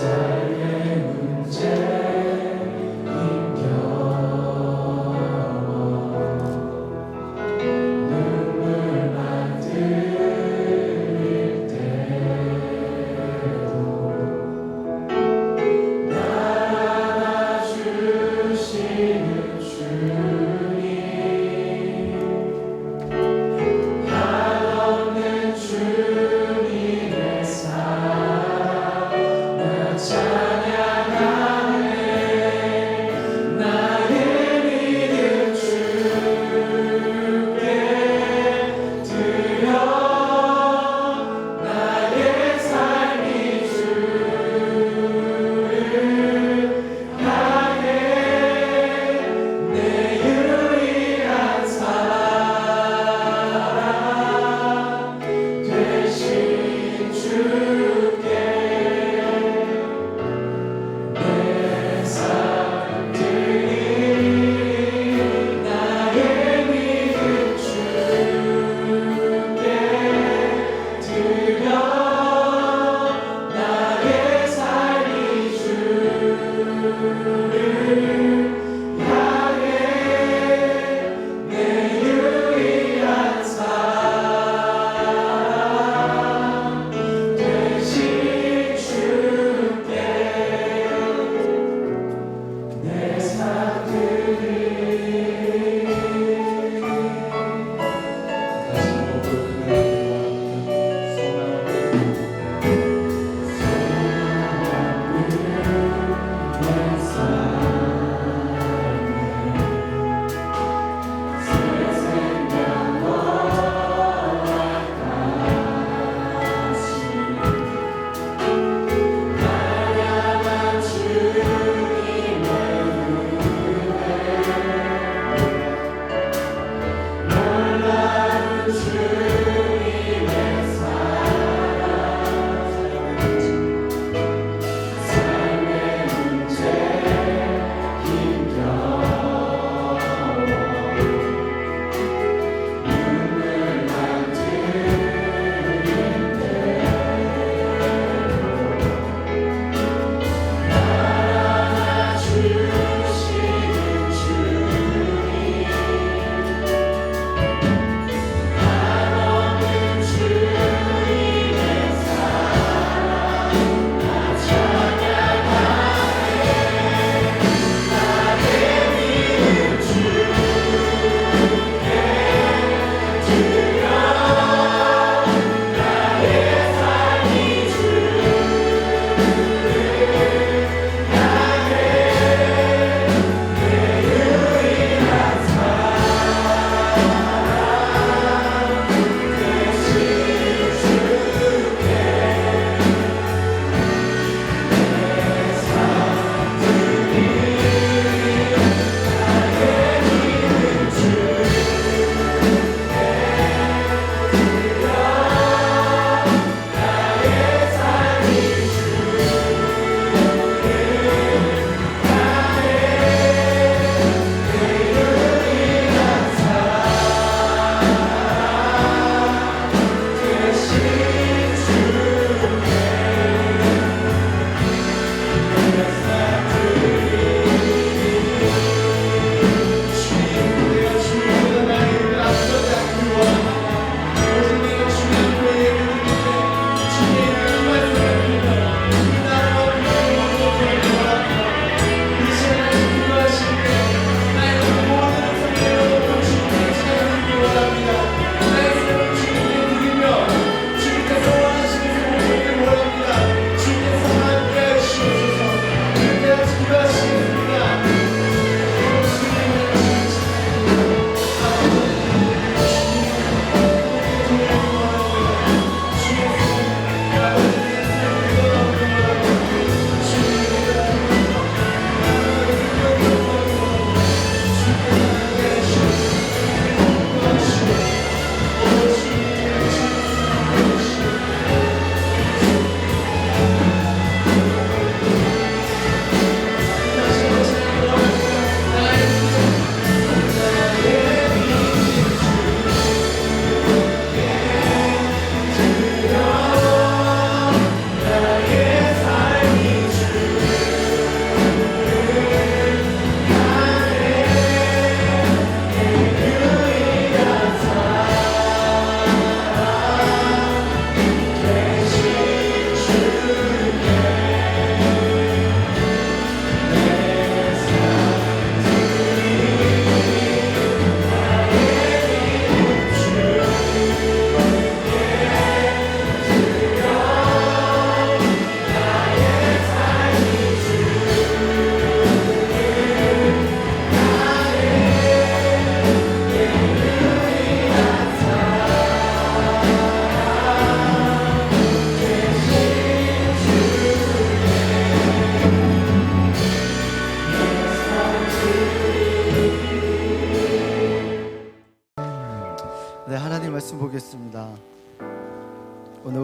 삶의 문제 힘겨워 눈물만 흘릴 때도 날 안아주시는 주님 한없는 주님의 사랑 나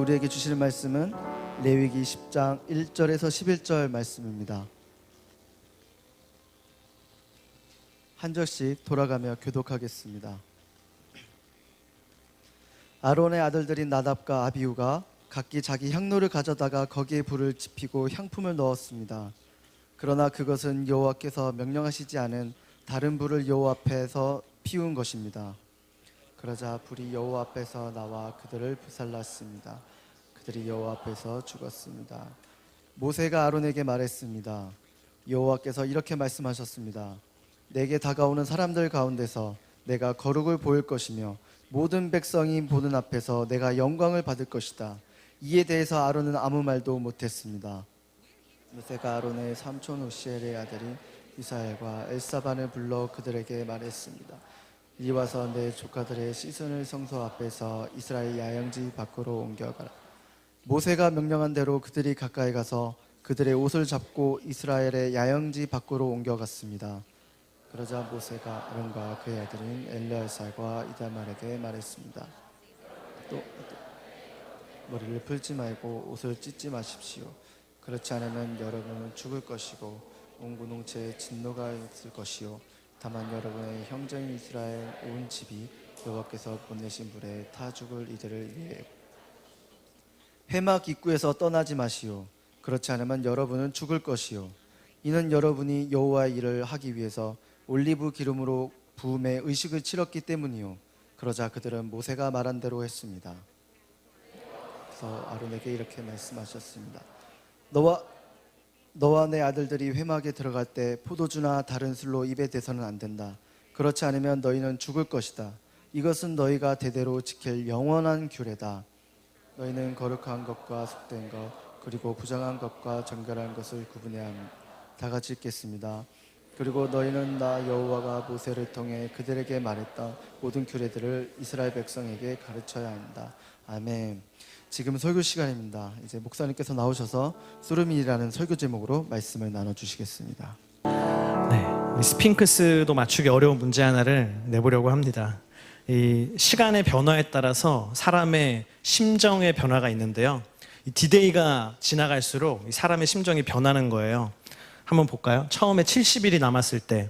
우리에게 주시는 말씀은 레위기 10장 1절에서 11절 말씀입니다. 한 절씩 돌아가며 교독하겠습니다. 아론의 아들들인 나답과 아비후가 각기 자기 향로를 가져다가 거기에 불을 지피고 향품을 넣었습니다. 그러나 그것은 여호와께서 명령하시지 않은 다른 불을 여호와 앞에서 피운 것입니다. 그러자 불이 여호와 앞에서 나와 그들을 불살랐습니다. 그들이 여호와 앞에서 죽었습니다. 모세가 아론에게 말했습니다. 여호와께서 이렇게 말씀하셨습니다. 내게 다가오는 사람들 가운데서 내가 거룩을 보일 것이며 모든 백성이 보는 앞에서 내가 영광을 받을 것이다. 이에 대해서 아론은 아무 말도 못했습니다. 모세가 아론의 삼촌 후시엘의 아들인 이사엘과 엘사반을 불러 그들에게 말했습니다. 이리 와서 내 조카들의 씻은을 성소 앞에서 이스라엘 야영지 밖으로 옮겨가라. 모세가 명령한 대로 그들이 가까이 가서 그들의 옷을 잡고 이스라엘의 야영지 밖으로 옮겨갔습니다. 그러자 모세가 아론과 그의 아들인 엘르아살과 이다말에게 말했습니다. 또 머리를 풀지 말고 옷을 찢지 마십시오. 그렇지 않으면 여러분은 죽을 것이고 온 공동체에 진노가 있을 것이요 다만 여러분의 형제인 이스라엘 온 집이 여호와께서 보내신 불에 타 죽을 이들을 위해 회막 입구에서 떠나지 마시오. 그렇지 않으면 여러분은 죽을 것이요 이는 여러분이 여호와의 일을 하기 위해서 올리브 기름으로 부음의 의식을 치렀기 때문이요. 그러자 그들은 모세가 말한 대로 했습니다. 그래서 아론에게 이렇게 말씀하셨습니다. 너와 내 아들들이 회막에 들어갈 때 포도주나 다른 술로 입에 대서는 안 된다. 그렇지 않으면 너희는 죽을 것이다. 이것은 너희가 대대로 지킬 영원한 규례다. 너희는 거룩한 것과 속된 것 그리고 부정한 것과 정결한 것을 구분해야 합니다. 다 같이 읽겠습니다. 그리고 너희는 나 여호와가 모세를 통해 그들에게 말했던 모든 규례들을 이스라엘 백성에게 가르쳐야 한다. 아멘. 지금 설교 시간입니다. 이제 목사님께서 나오셔서 수르민이라는 설교 제목으로 말씀을 나눠주시겠습니다. 네, 스핑크스도 맞추기 어려운 문제 하나를 내보려고 합니다. 이 시간의 변화에 따라서 사람의 심정의 변화가 있는데요. 이 디데이가 지나갈수록 이 사람의 심정이 변하는 거예요. 한번 볼까요? 처음에 70일이 남았을 때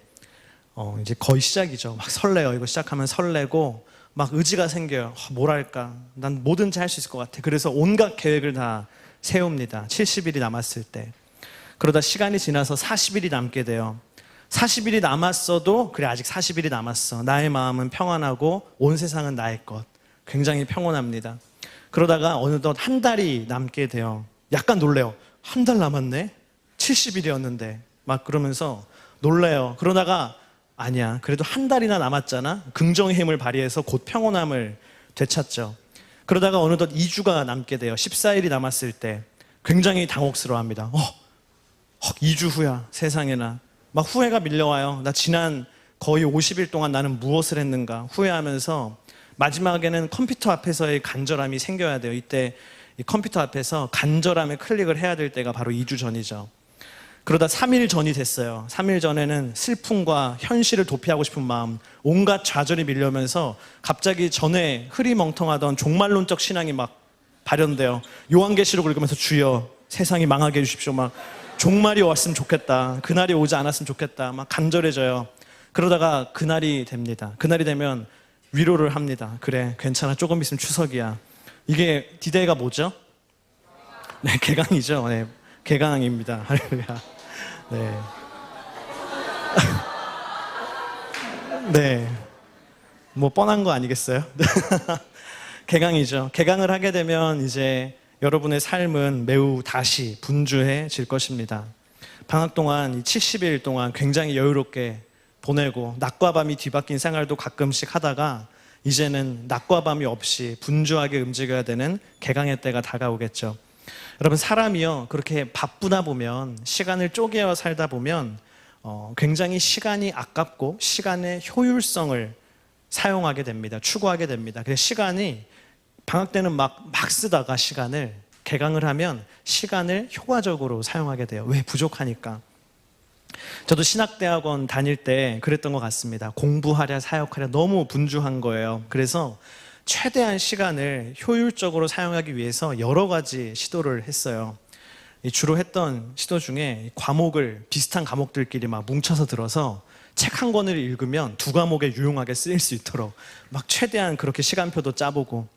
이제 거의 시작이죠. 막 설레요. 이거 시작하면 설레고 막 의지가 생겨요. 뭘 할까? 난 뭐든지 할 수 있을 것 같아. 그래서 온갖 계획을 다 세웁니다. 70일이 남았을 때. 그러다 시간이 지나서 40일이 남게 돼요. 40일이 남았어도 그래 아직 40일이 남았어. 나의 마음은 평안하고 온 세상은 나의 것. 굉장히 평온합니다. 그러다가 어느덧 한 달이 남게 돼요. 약간 놀래요. 한 달 남았네? 70일이었는데 막 그러면서 놀래요. 그러다가 아니야. 그래도 한 달이나 남았잖아. 긍정의 힘을 발휘해서 곧 평온함을 되찾죠. 그러다가 어느덧 2주가 남게 돼요. 14일이 남았을 때 굉장히 당혹스러워합니다. 2주 후야. 세상에나. 막 후회가 밀려와요. 나 지난 거의 50일 동안 나는 무엇을 했는가 후회하면서 마지막에는 컴퓨터 앞에서의 간절함이 생겨야 돼요. 이때 이 컴퓨터 앞에서 간절함에 클릭을 해야 될 때가 바로 2주 전이죠. 그러다 3일 전이 됐어요. 3일 전에는 슬픔과 현실을 도피하고 싶은 마음, 온갖 좌절이 밀려오면서 갑자기 전에 흐리멍텅하던 종말론적 신앙이 막 발현돼요. 요한계시록을 읽으면서 주여 세상이 망하게 해주십시오. 막 종말이 왔으면 좋겠다. 그날이 오지 않았으면 좋겠다. 막 간절해져요. 그러다가 그날이 됩니다. 그날이 되면 위로를 합니다. 그래 괜찮아. 조금 있으면 추석이야. 이게 디데이가 뭐죠? 네, 개강이죠. 네, 개강입니다. 할렐루야. 네. 네. 뭐 뻔한 거 아니겠어요? 개강이죠. 개강을 하게 되면 이제 여러분의 삶은 매우 다시 분주해질 것입니다. 방학 동안 70일 동안 굉장히 여유롭게 보내고 낮과 밤이 뒤바뀐 생활도 가끔씩 하다가 이제는 낮과 밤이 없이 분주하게 움직여야 되는 개강의 때가 다가오겠죠. 여러분 사람이요 그렇게 바쁘다 보면 시간을 쪼개어 살다 보면 굉장히 시간이 아깝고 시간의 효율성을 사용하게 됩니다. 추구하게 됩니다. 그래서 시간이 방학 때는 막 쓰다가 시간을 개강을 하면 시간을 효과적으로 사용하게 돼요. 왜? 부족하니까. 저도 신학대학원 다닐 때 그랬던 것 같습니다. 공부하랴 사역하랴 너무 분주한 거예요. 그래서 최대한 시간을 효율적으로 사용하기 위해서 여러 가지 시도를 했어요. 주로 했던 시도 중에 과목을 비슷한 과목들끼리 막 뭉쳐서 들어서 책 한 권을 읽으면 두 과목에 유용하게 쓰일 수 있도록 막 최대한 그렇게 시간표도 짜보고,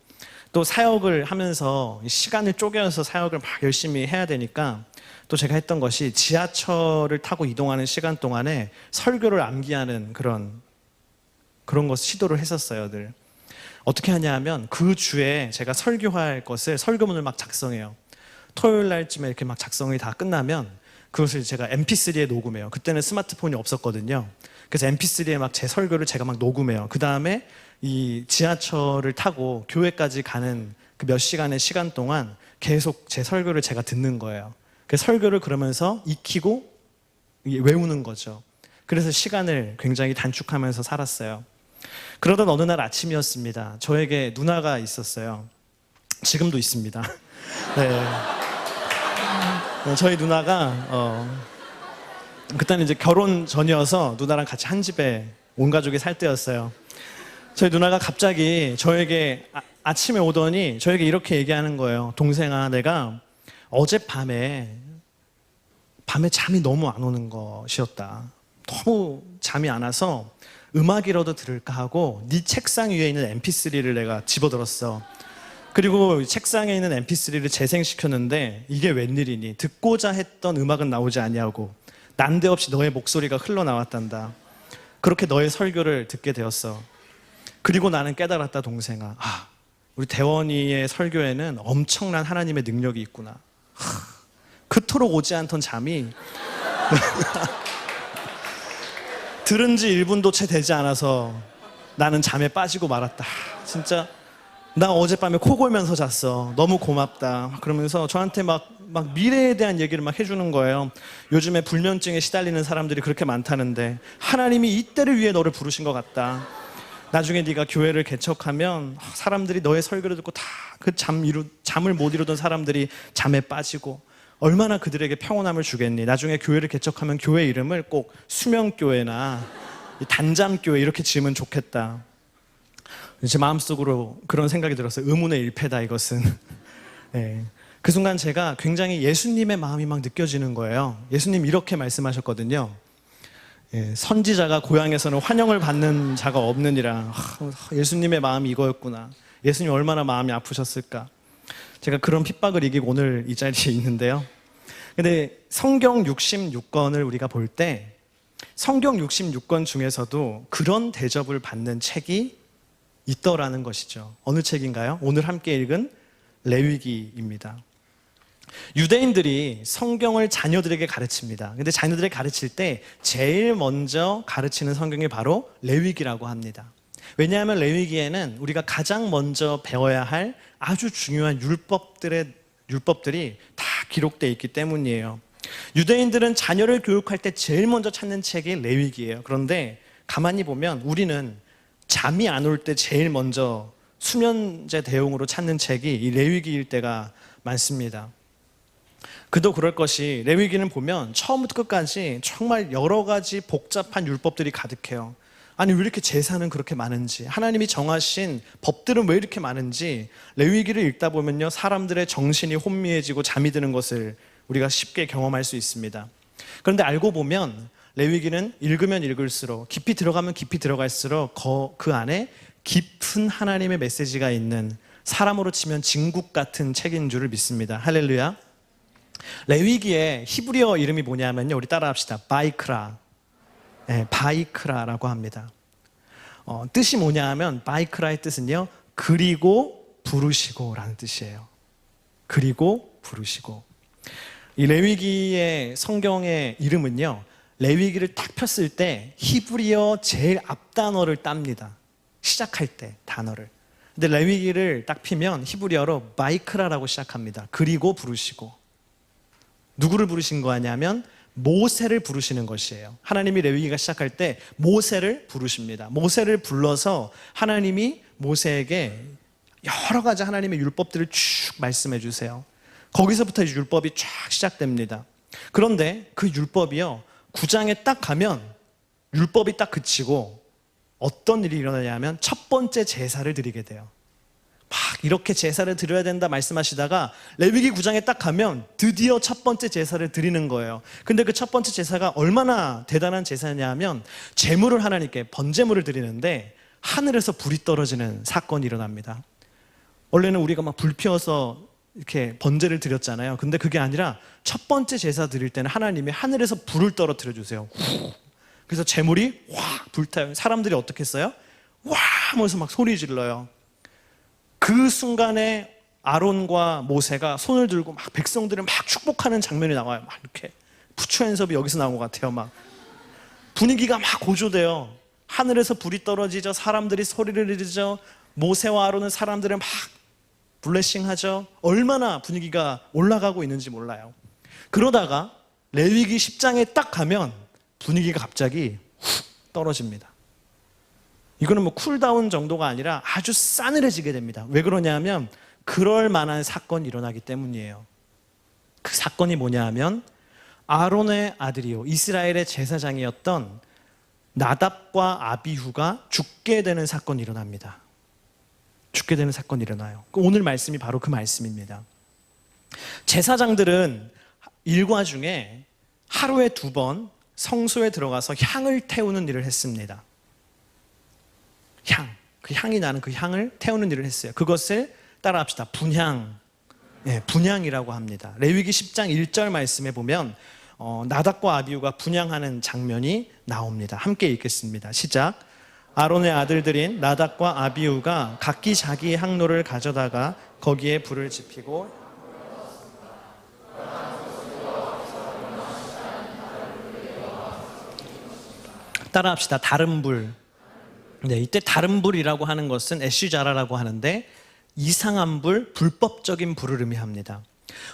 또 사역을 하면서 시간을 쪼개서 사역을 막 열심히 해야 되니까 또 제가 했던 것이 지하철을 타고 이동하는 시간 동안에 설교를 암기하는 그런 것을 시도를 했었어요. 늘 어떻게 하냐 하면 그 주에 제가 설교할 것을 설교문을 막 작성해요. 토요일 날쯤에 이렇게 막 작성이 다 끝나면 그것을 제가 mp3에 녹음해요. 그때는 스마트폰이 없었거든요. 그래서 mp3에 막 제 설교를 제가 막 녹음해요. 그 다음에 이 지하철을 타고 교회까지 가는 그 몇 시간의 시간 동안 계속 제 설교를 제가 듣는 거예요. 그 설교를 그러면서 익히고 외우는 거죠. 그래서 시간을 굉장히 단축하면서 살았어요. 그러던 어느 날 아침이었습니다. 저에게 누나가 있었어요. 지금도 있습니다. 네. 저희 누나가 그때는 이제 결혼 전이어서 누나랑 같이 한 집에 온 가족이 살 때였어요. 저희 누나가 갑자기 저에게 아침에 오더니 저에게 이렇게 얘기하는 거예요. 동생아, 내가 어젯밤에 잠이 너무 안 오는 것이었다. 너무 잠이 안 와서 음악이라도 들을까 하고 네 책상 위에 있는 mp3를 내가 집어들었어. 그리고 책상에 있는 mp3를 재생시켰는데 이게 웬일이니? 듣고자 했던 음악은 나오지 아니하고 난데없이 너의 목소리가 흘러나왔단다. 그렇게 너의 설교를 듣게 되었어. 그리고 나는 깨달았다, 동생아. 우리 대원이의 설교에는 엄청난 하나님의 능력이 있구나. 그토록 오지 않던 잠이 들은 지 1분도 채 되지 않아서 나는 잠에 빠지고 말았다. 진짜 나 어젯밤에 코 골면서 잤어. 너무 고맙다. 그러면서 저한테 막 미래에 대한 얘기를 막 해주는 거예요. 요즘에 불면증에 시달리는 사람들이 그렇게 많다는데 하나님이 이때를 위해 너를 부르신 것 같다. 나중에 네가 교회를 개척하면 사람들이 너의 설교를 듣고 다 그 잠을 못 이루던 사람들이 잠에 빠지고 얼마나 그들에게 평온함을 주겠니? 나중에 교회를 개척하면 교회 이름을 꼭 수명교회나 단잠교회 이렇게 지으면 좋겠다. 제 마음속으로 그런 생각이 들었어요. 의문의 일패다 이것은. 네. 그 순간 제가 굉장히 예수님의 마음이 막 느껴지는 거예요. 예수님 이렇게 말씀하셨거든요. 선지자가 고향에서는 환영을 받는 자가 없느니라. 예수님의 마음이 이거였구나. 예수님 얼마나 마음이 아프셨을까. 제가 그런 핍박을 이기고 오늘 이 자리에 있는데요. 근데 성경 66권을 우리가 볼 때 성경 66권 중에서도 그런 대접을 받는 책이 있더라는 것이죠. 어느 책인가요? 오늘 함께 읽은 레위기입니다. 유대인들이 성경을 자녀들에게 가르칩니다. 근데 자녀들에게 가르칠 때 제일 먼저 가르치는 성경이 바로 레위기라고 합니다. 왜냐하면 레위기에는 우리가 가장 먼저 배워야 할 아주 중요한 율법들이 다 기록되어 있기 때문이에요. 유대인들은 자녀를 교육할 때 제일 먼저 찾는 책이 레위기예요. 그런데 가만히 보면 우리는 잠이 안 올 때 제일 먼저 수면제 대용으로 찾는 책이 이 레위기일 때가 많습니다. 그도 그럴 것이 레위기는 보면 처음부터 끝까지 정말 여러 가지 복잡한 율법들이 가득해요. 아니 왜 이렇게 제사는 그렇게 많은지, 하나님이 정하신 법들은 왜 이렇게 많은지 레위기를 읽다 보면요 사람들의 정신이 혼미해지고 잠이 드는 것을 우리가 쉽게 경험할 수 있습니다. 그런데 알고 보면 레위기는 읽으면 읽을수록, 깊이 들어가면 깊이 들어갈수록 그 안에 깊은 하나님의 메시지가 있는, 사람으로 치면 진국 같은 책인 줄을 믿습니다. 할렐루야. 레위기의 히브리어 이름이 뭐냐면요, 우리 따라합시다. 바이크라. 네, 바이크라라고 합니다. 뜻이 뭐냐 하면 바이크라의 뜻은요, 그리고 부르시고라는 뜻이에요. 그리고 부르시고. 이 레위기의 성경의 이름은요, 레위기를 딱 폈을 때 히브리어 제일 앞 단어를 땁니다. 시작할 때 단어를. 근데 레위기를 딱 피면 히브리어로 바이크라라고 시작합니다. 그리고 부르시고. 누구를 부르신 거냐면 모세를 부르시는 것이에요. 하나님이 레위기가 시작할 때 모세를 부르십니다. 모세를 불러서 하나님이 모세에게 여러 가지 하나님의 율법들을 쭉 말씀해 주세요. 거기서부터 율법이 쫙 시작됩니다. 그런데 그 율법이요, 9장에 딱 가면 율법이 딱 그치고 어떤 일이 일어나냐면 첫 번째 제사를 드리게 돼요. 막 이렇게 제사를 드려야 된다 말씀하시다가 레위기 9장에 딱 가면 드디어 첫 번째 제사를 드리는 거예요. 근데 그 첫 번째 제사가 얼마나 대단한 제사냐 하면 제물을 하나님께 번제물을 드리는데 하늘에서 불이 떨어지는 사건이 일어납니다. 원래는 우리가 막 불 피워서 이렇게 번제를 드렸잖아요. 근데 그게 아니라 첫 번째 제사 드릴 때는 하나님이 하늘에서 불을 떨어뜨려 주세요. 그래서 제물이 확 불타요. 사람들이 어떻게 했어요? 와 하면서 막 소리 질러요. 그 순간에 아론과 모세가 손을 들고 막 백성들을 막 축복하는 장면이 나와요. 막 이렇게 부처 연습이 여기서 나온 것 같아요. 막 분위기가 막 고조돼요. 하늘에서 불이 떨어지죠. 사람들이 소리를 지르죠. 모세와 아론은 사람들을 막 블레싱하죠. 얼마나 분위기가 올라가고 있는지 몰라요. 그러다가 레위기 10장에 딱 가면 분위기가 갑자기 훅 떨어집니다. 이거는 뭐 쿨다운 정도가 아니라 아주 싸늘해지게 됩니다. 왜 그러냐면 그럴 만한 사건이 일어나기 때문이에요. 그 사건이 뭐냐 하면 아론의 아들이요 이스라엘의 제사장이었던 나답과 아비후가 죽게 되는 사건이 일어납니다. 죽게 되는 사건이 일어나요. 오늘 말씀이 바로 그 말씀입니다. 제사장들은 일과 중에 하루에 2번 성소에 들어가서 향을 태우는 일을 했습니다. 그 향이 나는 그 향을 태우는 일을 했어요. 그것을 따라합시다. 분향. 분향이라고 합니다. 레위기 10장 1절 말씀에 보면 나답과 아비후가 분향하는 장면이 나옵니다. 함께 읽겠습니다. 시작. 아론의 아들들인 나답과 아비후가 각기 자기의 향로를 가져다가 거기에 불을 지피고 따라합시다. 다른 불. 이때 다른 불이라고 하는 것은 에쉬자라라고 하는데 이상한 불, 불법적인 불을 의미합니다.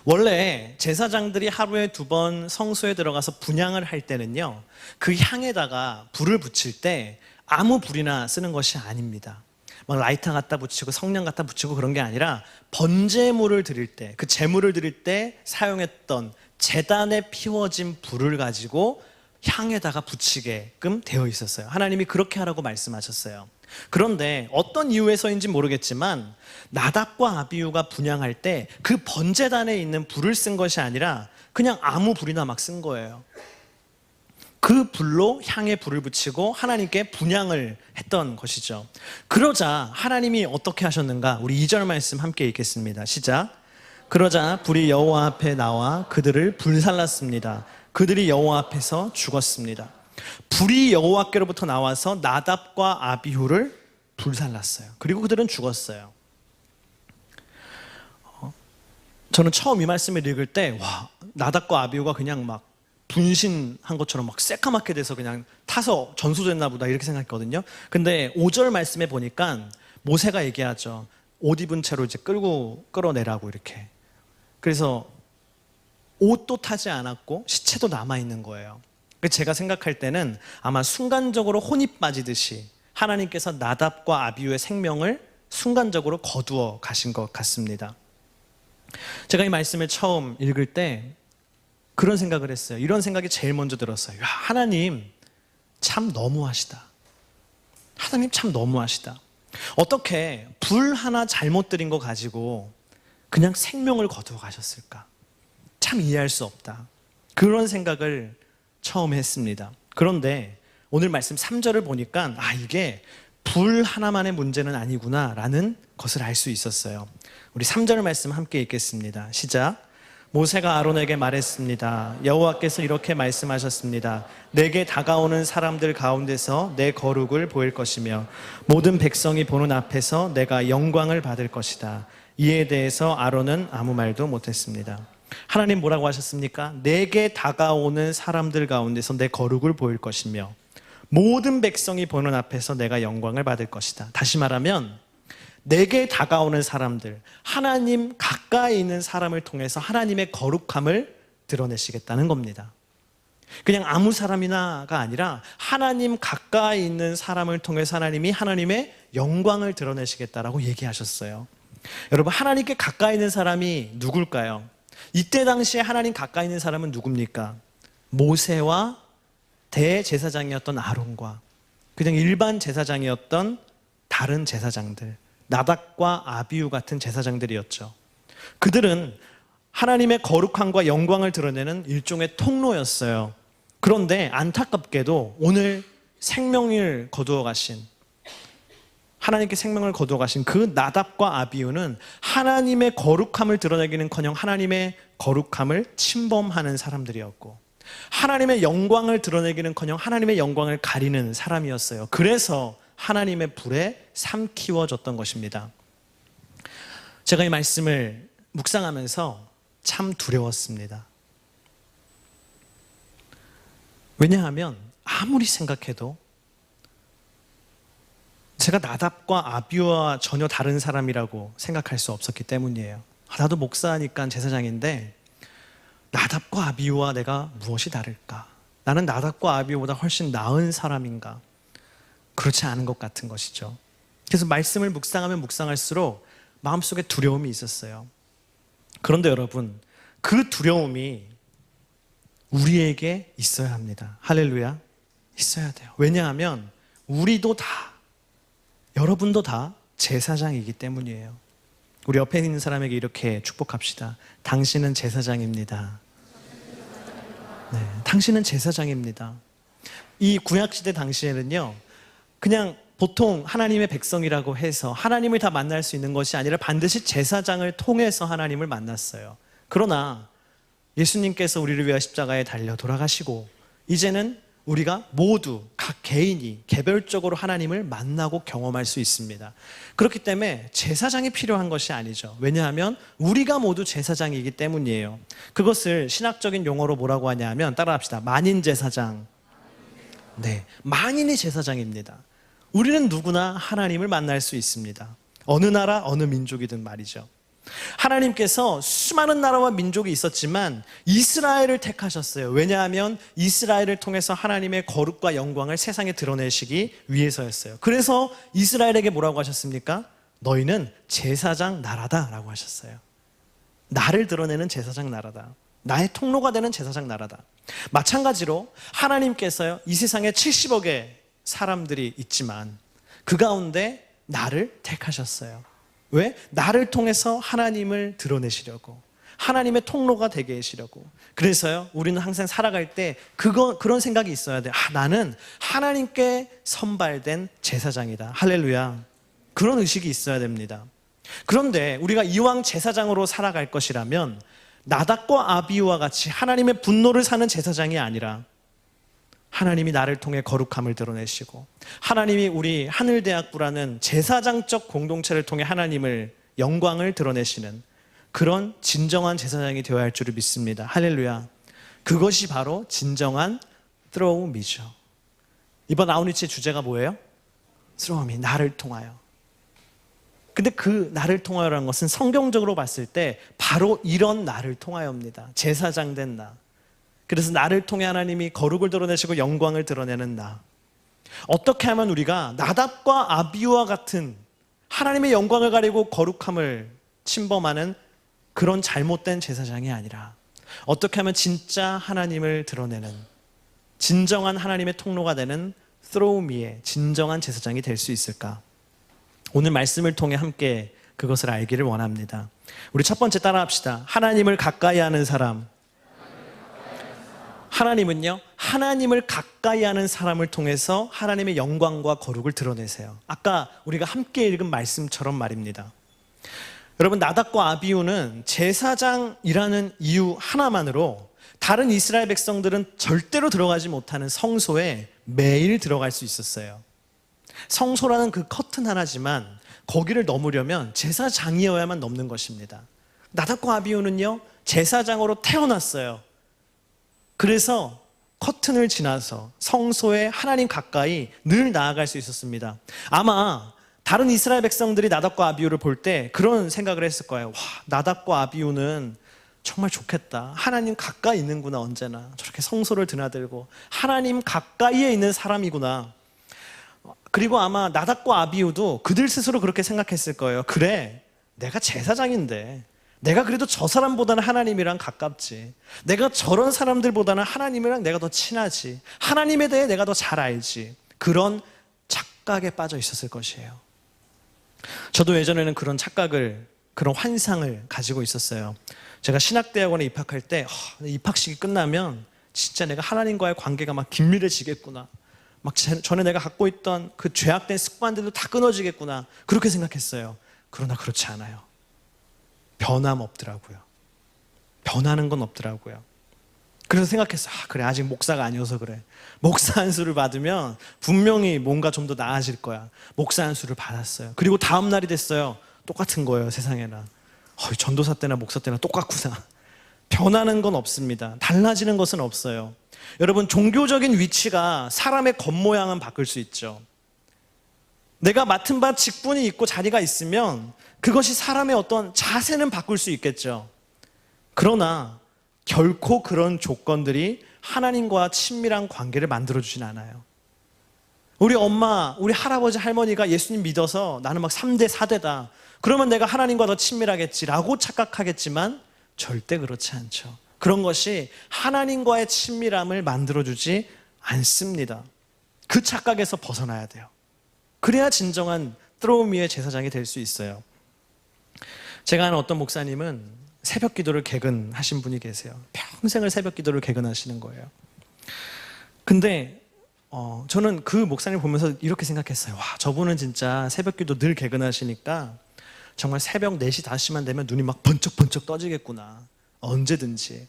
원래 제사장들이 하루에 2번 성소에 들어가서 분향을 할 때는요, 그 향에다가 불을 붙일 때 아무 불이나 쓰는 것이 아닙니다. 막 라이터 갖다 붙이고 성냥 갖다 붙이고 그런 게 아니라 번제물을 드릴 때, 그 제물을 드릴 때 사용했던 제단에 피워진 불을 가지고 향에다가 붙이게끔 되어 있었어요. 하나님이 그렇게 하라고 말씀하셨어요. 그런데 어떤 이유에서인지 모르겠지만 나답과 아비후가 분향할 때 그 번제단에 있는 불을 쓴 것이 아니라 그냥 아무 불이나 막 쓴 거예요. 그 불로 향에 불을 붙이고 하나님께 분향을 했던 것이죠. 그러자 하나님이 어떻게 하셨는가? 우리 2절 말씀 함께 읽겠습니다. 시작. 그러자 불이 여호와 앞에 나와 그들을 불살랐습니다. 그들이 여호와 앞에서 죽었습니다. 불이 여호와께로부터 나와서 나답과 아비후를 불살랐어요. 그리고 그들은 죽었어요. 저는 처음 이 말씀을 읽을 때 나답과 아비후가 그냥 막 분신한 것처럼 막 새까맣게 돼서 그냥 타서 전소됐나 보다 이렇게 생각했거든요. 근데 5절 말씀에 보니까 모세가 얘기하죠. 옷 입은 채로 이제 끌어내라고 이렇게. 그래서 옷도 타지 않았고 시체도 남아있는 거예요. 제가 생각할 때는 아마 순간적으로 혼이 빠지듯이 하나님께서 나답과 아비후의 생명을 순간적으로 거두어 가신 것 같습니다. 제가 이 말씀을 처음 읽을 때 그런 생각을 했어요. 이런 생각이 제일 먼저 들었어요. 하나님 참 너무하시다. 하나님 참 너무하시다. 어떻게 불 하나 잘못 드린 거 가지고 그냥 생명을 거두어 가셨을까? 참 이해할 수 없다. 그런 생각을 처음 했습니다. 그런데 오늘 말씀 3절을 보니까 이게 불 하나만의 문제는 아니구나 라는 것을 알 수 있었어요. 우리 3절 말씀 함께 읽겠습니다. 시작. 모세가 아론에게 말했습니다. 여호와께서 이렇게 말씀하셨습니다. 내게 다가오는 사람들 가운데서 내 거룩을 보일 것이며 모든 백성이 보는 앞에서 내가 영광을 받을 것이다. 이에 대해서 아론은 아무 말도 못했습니다. 하나님 뭐라고 하셨습니까? 내게 다가오는 사람들 가운데서 내 거룩을 보일 것이며 모든 백성이 보는 앞에서 내가 영광을 받을 것이다. 다시 말하면 내게 다가오는 사람들, 하나님 가까이 있는 사람을 통해서 하나님의 거룩함을 드러내시겠다는 겁니다. 그냥 아무 사람이나가 아니라 하나님 가까이 있는 사람을 통해서 하나님이 하나님의 영광을 드러내시겠다라고 얘기하셨어요. 여러분, 하나님께 가까이 있는 사람이 누굴까요? 이때 당시에 하나님 가까이 있는 사람은 누굽니까? 모세와 대제사장이었던 아론과 그냥 일반 제사장이었던 다른 제사장들, 나답과 아비후 같은 제사장들이었죠. 그들은 하나님의 거룩함과 영광을 드러내는 일종의 통로였어요. 그런데 안타깝게도 오늘 생명을 거두어 가신, 하나님께 생명을 거두어 가신 그 나답과 아비후는 하나님의 거룩함을 드러내기는커녕 하나님의 거룩함을 침범하는 사람들이었고, 하나님의 영광을 드러내기는커녕 하나님의 영광을 가리는 사람이었어요. 그래서 하나님의 불에 삼키워졌던 것입니다. 제가 이 말씀을 묵상하면서 참 두려웠습니다. 왜냐하면 아무리 생각해도 제가 나답과 아비후와 전혀 다른 사람이라고 생각할 수 없었기 때문이에요. 나도 목사니까 제사장인데 나답과 아비후와 내가 무엇이 다를까? 나는 나답과 아비후보다 훨씬 나은 사람인가? 그렇지 않은 것 같은 것이죠. 그래서 말씀을 묵상하면 묵상할수록 마음속에 두려움이 있었어요. 그런데 여러분, 그 두려움이 우리에게 있어야 합니다. 할렐루야. 있어야 돼요. 왜냐하면 우리도 다, 여러분도 다 제사장이기 때문이에요. 우리 옆에 있는 사람에게 이렇게 축복합시다. 당신은 제사장입니다. 네, 당신은 제사장입니다. 이 구약시대 당시에는요, 그냥 보통 하나님의 백성이라고 해서 하나님을 다 만날 수 있는 것이 아니라 반드시 제사장을 통해서 하나님을 만났어요. 그러나 예수님께서 우리를 위하여 십자가에 달려 돌아가시고 이제는 우리가 모두 각 개인이 개별적으로 하나님을 만나고 경험할 수 있습니다. 그렇기 때문에 제사장이 필요한 것이 아니죠. 왜냐하면 우리가 모두 제사장이기 때문이에요. 그것을 신학적인 용어로 뭐라고 하냐면, 따라합시다. 만인 제사장. 네, 만인이 제사장입니다. 우리는 누구나 하나님을 만날 수 있습니다. 어느 나라, 어느 민족이든 말이죠. 하나님께서 수많은 나라와 민족이 있었지만 이스라엘을 택하셨어요. 왜냐하면 이스라엘을 통해서 하나님의 거룩과 영광을 세상에 드러내시기 위해서였어요. 그래서 이스라엘에게 뭐라고 하셨습니까? 너희는 제사장 나라다 라고 하셨어요. 나를 드러내는 제사장 나라다. 나의 통로가 되는 제사장 나라다. 마찬가지로 하나님께서요, 이 세상에 70억의 사람들이 있지만 그 가운데 나를 택하셨어요. 왜? 나를 통해서 하나님을 드러내시려고, 하나님의 통로가 되게 하시려고. 그래서요, 우리는 항상 살아갈 때 그런 생각이 있어야 돼요. 나는 하나님께 선발된 제사장이다. 할렐루야. 그런 의식이 있어야 됩니다. 그런데 우리가 이왕 제사장으로 살아갈 것이라면 나답과 아비후와 같이 하나님의 분노를 사는 제사장이 아니라 하나님이 나를 통해 거룩함을 드러내시고 하나님이 우리 하늘대학부라는 제사장적 공동체를 통해 하나님을, 영광을 드러내시는 그런 진정한 제사장이 되어야 할 줄을 믿습니다. 할렐루야. 그것이 바로 진정한 through-me죠. 이번 아웃리치의 주제가 뭐예요? through-me, 나를 통하여. 근데 그 나를 통하여라는 것은 성경적으로 봤을 때 바로 이런 나를 통하여입니다. 제사장 된 나. 그래서 나를 통해 하나님이 거룩을 드러내시고 영광을 드러내는 나. 어떻게 하면 우리가 나답과 아비후와 같은 하나님의 영광을 가리고 거룩함을 침범하는 그런 잘못된 제사장이 아니라 어떻게 하면 진짜 하나님을 드러내는 진정한 하나님의 통로가 되는 through me의 진정한 제사장이 될 수 있을까? 오늘 말씀을 통해 함께 그것을 알기를 원합니다. 우리 첫 번째 따라합시다. 하나님을 가까이 하는 사람. 하나님은요, 하나님을 가까이 하는 사람을 통해서 하나님의 영광과 거룩을 드러내세요. 아까 우리가 함께 읽은 말씀처럼 말입니다. 여러분, 나답과 아비후는 제사장이라는 이유 하나만으로 다른 이스라엘 백성들은 절대로 들어가지 못하는 성소에 매일 들어갈 수 있었어요. 성소라는 그 커튼 하나지만 거기를 넘으려면 제사장이어야만 넘는 것입니다. 나답과 아비후는요, 제사장으로 태어났어요. 그래서 커튼을 지나서 성소에 하나님 가까이 늘 나아갈 수 있었습니다. 아마 다른 이스라엘 백성들이 나답과 아비후를 볼 때 그런 생각을 했을 거예요. 와, 나답과 아비후는 정말 좋겠다. 하나님 가까이 있는구나. 언제나 저렇게 성소를 드나들고 하나님 가까이에 있는 사람이구나. 그리고 아마 나답과 아비후도 그들 스스로 그렇게 생각했을 거예요. 그래, 내가 제사장인데 내가 그래도 저 사람보다는 하나님이랑 가깝지. 내가 저런 사람들보다는 하나님이랑 내가 더 친하지. 하나님에 대해 내가 더 잘 알지. 그런 착각에 빠져 있었을 것이에요. 저도 예전에는 그런 착각을, 그런 환상을 가지고 있었어요. 제가 신학대학원에 입학할 때 입학식이 끝나면 진짜 내가 하나님과의 관계가 막 긴밀해지겠구나, 막 전에 내가 갖고 있던 그 죄악된 습관들도 다 끊어지겠구나, 그렇게 생각했어요. 그러나 그렇지 않아요. 변함없더라고요. 변하는 건 없더라고요. 그래서 생각했어요. 그래, 아직 목사가 아니어서 그래. 목사 안수를 받으면 분명히 뭔가 좀 더 나아질 거야. 목사 안수를 받았어요. 그리고 다음 날이 됐어요. 똑같은 거예요, 세상에나. 전도사 때나 목사 때나 똑같구나. 변하는 건 없습니다. 달라지는 것은 없어요. 여러분, 종교적인 위치가 사람의 겉모양은 바꿀 수 있죠. 내가 맡은 바 직분이 있고 자리가 있으면 그것이 사람의 어떤 자세는 바꿀 수 있겠죠. 그러나 결코 그런 조건들이 하나님과 친밀한 관계를 만들어주진 않아요. 우리 엄마, 우리 할아버지, 할머니가 예수님 믿어서 나는 막 3대, 4대다. 그러면 내가 하나님과 더 친밀하겠지라고 착각하겠지만 절대 그렇지 않죠. 그런 것이 하나님과의 친밀함을 만들어주지 않습니다. 그 착각에서 벗어나야 돼요. 그래야 진정한 트로미의 제사장이 될 수 있어요. 제가 아는 어떤 목사님은 새벽 기도를 개근하신 분이 계세요. 평생을 새벽 기도를 개근하시는 거예요. 근데 저는 그 목사님을 보면서 이렇게 생각했어요. 와, 저분은 진짜 새벽 기도 늘 개근하시니까 정말 새벽 4시, 5시만 되면 눈이 막 번쩍번쩍 떠지겠구나. 언제든지.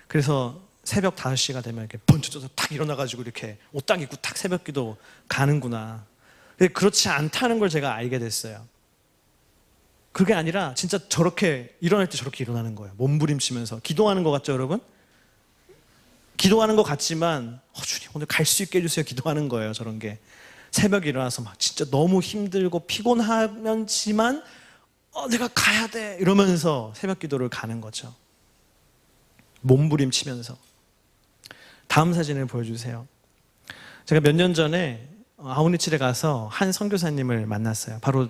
그래서 새벽 5시가 되면 이렇게 번쩍 떠서 탁 일어나가지고 이렇게 옷 딱 입고 탁 새벽 기도 가는구나. 그렇지 않다는 걸 제가 알게 됐어요. 그게 아니라 진짜 저렇게 일어날 때 저렇게 일어나는 거예요. 몸부림치면서 기도하는 것 같죠, 여러분? 기도하는 것 같지만 주님 오늘 갈 수 있게 해주세요, 기도하는 거예요. 저런 게 새벽에 일어나서 막 진짜 너무 힘들고 피곤하면지만 내가 가야 돼 이러면서 새벽 기도를 가는 거죠. 몸부림치면서. 다음 사진을 보여주세요. 제가 몇 년 전에 아우니칠에 가서 한 선교사님을 만났어요. 바로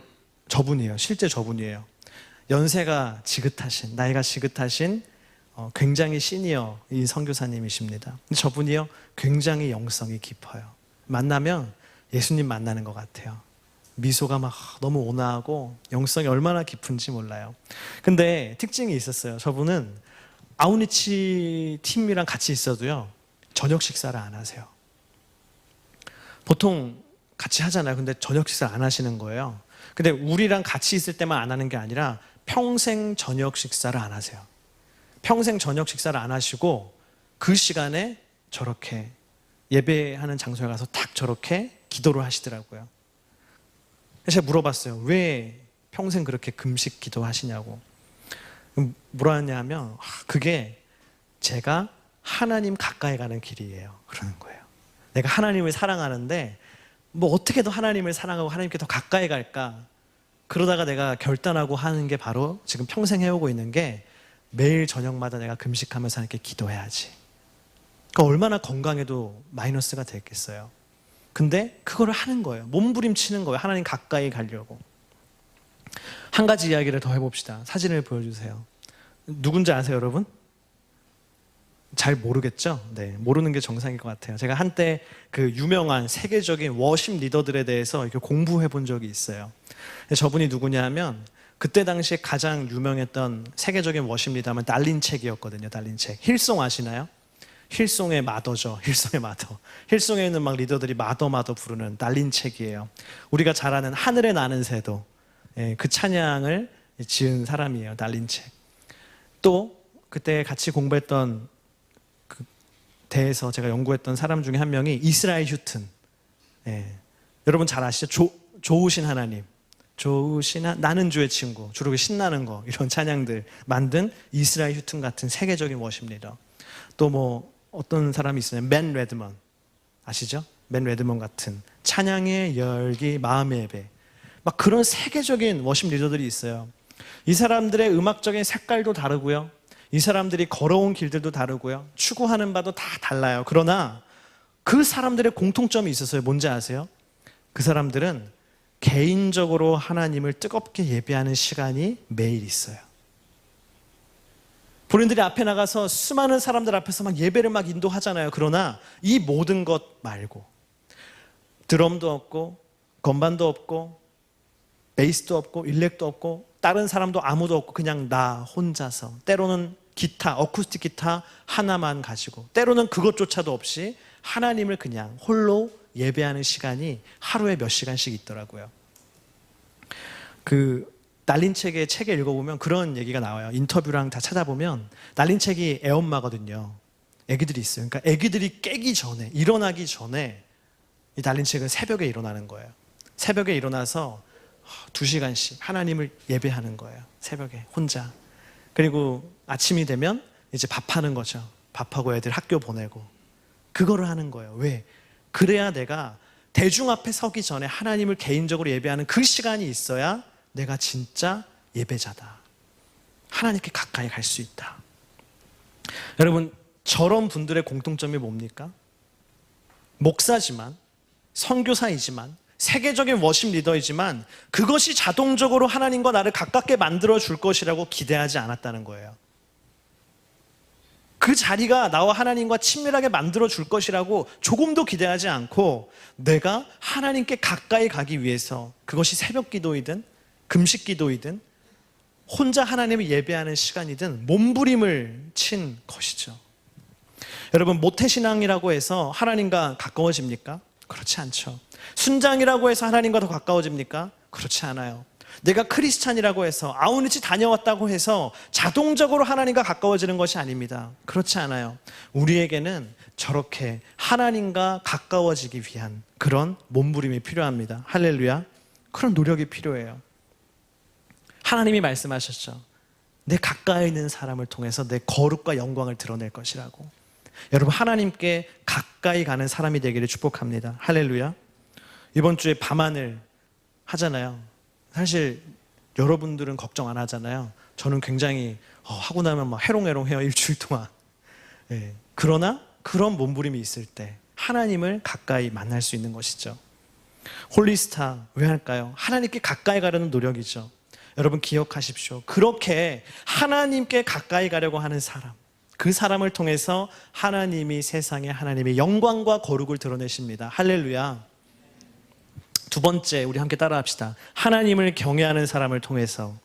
저분이에요. 실제 저분이에요. 연세가 지긋하신, 나이가 지긋하신 굉장히 시니어인 선교사님이십니다. 근데 저분이요, 굉장히 영성이 깊어요. 만나면 예수님 만나는 것 같아요. 미소가 막 너무 온화하고 영성이 얼마나 깊은지 몰라요. 근데 특징이 있었어요. 저분은 아우니치 팀이랑 같이 있어도요, 저녁 식사를 안 하세요. 보통 같이 하잖아요. 근데 저녁 식사를 안 하시는 거예요. 근데 우리랑 같이 있을 때만 안 하는 게 아니라 평생 저녁 식사를 안 하세요. 평생 저녁 식사를 안 하시고 그 시간에 저렇게 예배하는 장소에 가서 딱 저렇게 기도를 하시더라고요. 제가 물어봤어요. 왜 평생 그렇게 금식 기도하시냐고. 뭐라 했냐면 그게 제가 하나님 가까이 가는 길이에요. 그러는 거예요. 내가 하나님을 사랑하는데 뭐 어떻게 더 하나님을 사랑하고 하나님께 더 가까이 갈까? 그러다가 내가 결단하고 하는 게 바로 지금 평생 해오고 있는 게 매일 저녁마다 내가 금식하면서 하나님께 기도해야지. 그러니까 얼마나 건강에도 마이너스가 됐겠어요. 근데 그거를 하는 거예요. 몸부림치는 거예요. 하나님 가까이 가려고. 한 가지 이야기를 더 해봅시다. 사진을 보여주세요. 누군지 아세요, 여러분? 잘 모르겠죠? 네, 모르는 게 정상일 것 같아요. 제가 한때 그 유명한 세계적인 워십 리더들에 대해서 이렇게 공부해 본 적이 있어요. 저분이 누구냐 하면 그때 당시에 가장 유명했던 세계적인 워십 리더면 달린책이었거든요. 달린책. 힐송 아시나요? 힐송의 마더죠. 힐송의 마더. 힐송에 있는 막 리더들이 마더 부르는 달린책이에요. 우리가 잘 아는 하늘에 나는 새도, 그 찬양을 지은 사람이에요. 달린책. 또 그때 같이 공부했던 그 대에서 제가 연구했던 사람 중에 한 명이 이스라엘 휴튼. 여러분 잘 아시죠? 좋으신 하나님, 나는 주의 친구, 주로 신나는 거, 이런 찬양들 만든 이스라엘 휴튼 같은 세계적인 워십 리더. 또 뭐 어떤 사람이 있어요. 맨 레드먼 아시죠? 맨 레드먼 같은 찬양의 열기, 마음의 예배, 막 그런 세계적인 워십 리더들이 있어요. 이 사람들의 음악적인 색깔도 다르고요, 이 사람들이 걸어온 길들도 다르고요, 추구하는 바도 다 달라요. 그러나 그 사람들의 공통점이 있었어요. 뭔지 아세요? 그 사람들은 개인적으로 하나님을 뜨겁게 예배하는 시간이 매일 있어요. 본인들이 앞에 나가서 수많은 사람들 앞에서 막 예배를 막 인도하잖아요. 그러나 이 모든 것 말고 드럼도 없고 건반도 없고 베이스도 없고 일렉도 없고 다른 사람도 아무도 없고 그냥 나 혼자서, 때로는 기타, 어쿠스틱 기타 하나만 가지고, 때로는 그것조차도 없이 하나님을 그냥 홀로 예배하는 시간이 하루에 몇 시간씩 있더라고요. 날린 책의 책에 읽어보면 그런 얘기가 나와요. 인터뷰랑 다 찾아보면 날린 책이 애엄마거든요. 애기들이 있어요. 그러니까 애기들이 깨기 전에, 일어나기 전에 이 날린 책은 새벽에 일어나는 거예요. 새벽에 일어나서 2시간씩 하나님을 예배하는 거예요. 새벽에 혼자. 그리고 아침이 되면 이제 밥하는 거죠. 밥하고 애들 학교 보내고. 그거를 하는 거예요. 왜? 그래야 내가 대중 앞에 서기 전에 하나님을 개인적으로 예배하는 그 시간이 있어야 내가 진짜 예배자다. 하나님께 가까이 갈 수 있다. 여러분, 저런 분들의 공통점이 뭡니까? 목사지만, 선교사이지만, 세계적인 워십 리더이지만 그것이 자동적으로 하나님과 나를 가깝게 만들어 줄 것이라고 기대하지 않았다는 거예요. 그 자리가 나와 하나님과 친밀하게 만들어 줄 것이라고 조금도 기대하지 않고 내가 하나님께 가까이 가기 위해서, 그것이 새벽 기도이든 금식 기도이든 혼자 하나님을 예배하는 시간이든 몸부림을 친 것이죠. 여러분, 모태신앙이라고 해서 하나님과 가까워집니까? 그렇지 않죠. 순장이라고 해서 하나님과 더 가까워집니까? 그렇지 않아요. 내가 크리스찬이라고 해서, 아우니치 다녀왔다고 해서 자동적으로 하나님과 가까워지는 것이 아닙니다. 그렇지 않아요. 우리에게는 저렇게 하나님과 가까워지기 위한 그런 몸부림이 필요합니다. 할렐루야. 그런 노력이 필요해요. 하나님이 말씀하셨죠. 내 가까이 있는 사람을 통해서 내 거룩과 영광을 드러낼 것이라고. 여러분, 하나님께 가까이 가는 사람이 되기를 축복합니다. 할렐루야. 이번 주에 밤하늘 하잖아요. 사실 여러분들은 걱정 안 하잖아요. 저는 굉장히 하고 나면 막 해롱해롱해요, 일주일 동안. 네. 그러나 그런 몸부림이 있을 때 하나님을 가까이 만날 수 있는 것이죠. 홀리스타 왜 할까요? 하나님께 가까이 가려는 노력이죠. 여러분, 기억하십시오. 그렇게 하나님께 가까이 가려고 하는 사람, 그 사람을 통해서 하나님이 세상에 하나님의 영광과 거룩을 드러내십니다. 할렐루야. 두 번째, 우리 함께 따라합시다. 하나님을 경외하는 사람을 통해서.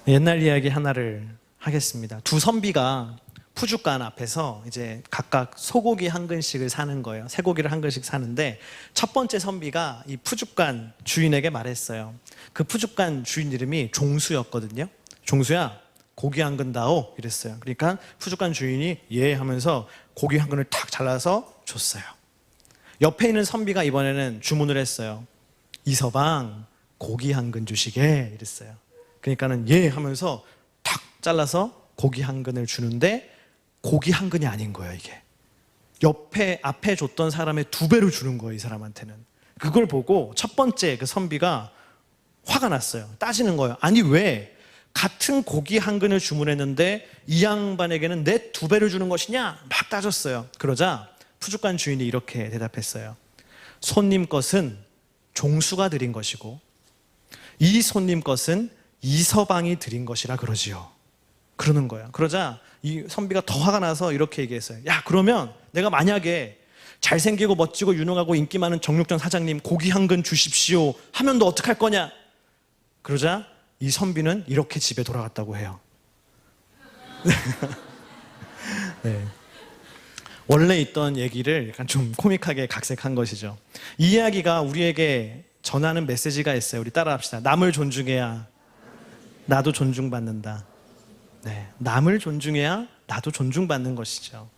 옛날 이야기 하나를 하겠습니다. 두 선비가 푸주간 앞에서 이제 각각 소고기 한 근씩을 사는 거예요. 쇠고기를 한 근씩 사는데, 첫 번째 선비가 이 푸주간 주인에게 말했어요. 그 푸주간 주인 이름이 종수였거든요. 종수야, 고기 한 근 다오, 이랬어요. 그러니까 푸주간 주인이 예 하면서 고기 한 근을 탁 잘라서 줬어요. 옆에 있는 선비가 이번에는 주문을 했어요. 이서방, 고기 한 근 주시게, 이랬어요. 그러니까는 예 하면서 탁 잘라서 고기 한 근을 주는데 고기 한 근이 아닌 거예요, 이게. 앞에 줬던 사람의 2배로 주는 거예요, 이 사람한테는. 그걸 보고 첫 번째 그 선비가 화가 났어요. 따지는 거예요. 아니, 왜 같은 고기 한 근을 주문했는데 이 양반에게는 내 2배를 주는 것이냐? 막 따졌어요. 그러자 푸주간 주인이 이렇게 대답했어요. 손님 것은 종수가 드린 것이고 이 손님 것은 이서방이 드린 것이라 그러지요. 그러는 거예요. 그러자 이 선비가 더 화가 나서 이렇게 얘기했어요. 야, 그러면 내가 만약에 잘생기고 멋지고 유능하고 인기 많은 정육점 사장님 고기 한 근 주십시오 하면 너 어떡할 거냐? 그러자 이 선비는 이렇게 집에 돌아갔다고 해요. 네. 원래 있던 얘기를 약간 좀 코믹하게 각색한 것이죠. 이 이야기가 우리에게 전하는 메시지가 있어요. 우리 따라합시다. 남을 존중해야 나도 존중받는다. 네, 남을 존중해야 나도 존중받는 것이죠.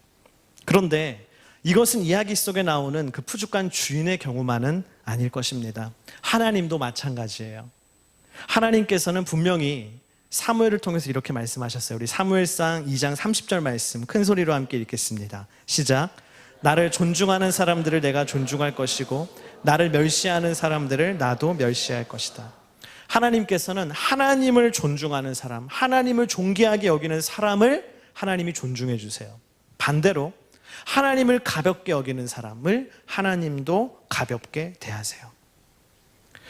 그런데 이것은 이야기 속에 나오는 그 푸주간 주인의 경우만은 아닐 것입니다. 하나님도 마찬가지예요. 하나님께서는 분명히 사무엘을 통해서 이렇게 말씀하셨어요. 우리 사무엘상 2장 30절 말씀 큰 소리로 함께 읽겠습니다. 시작. 나를 존중하는 사람들을 내가 존중할 것이고 나를 멸시하는 사람들을 나도 멸시할 것이다. 하나님께서는 하나님을 존중하는 사람, 하나님을 존귀하게 여기는 사람을 하나님이 존중해 주세요. 반대로 하나님을 가볍게 여기는 사람을 하나님도 가볍게 대하세요.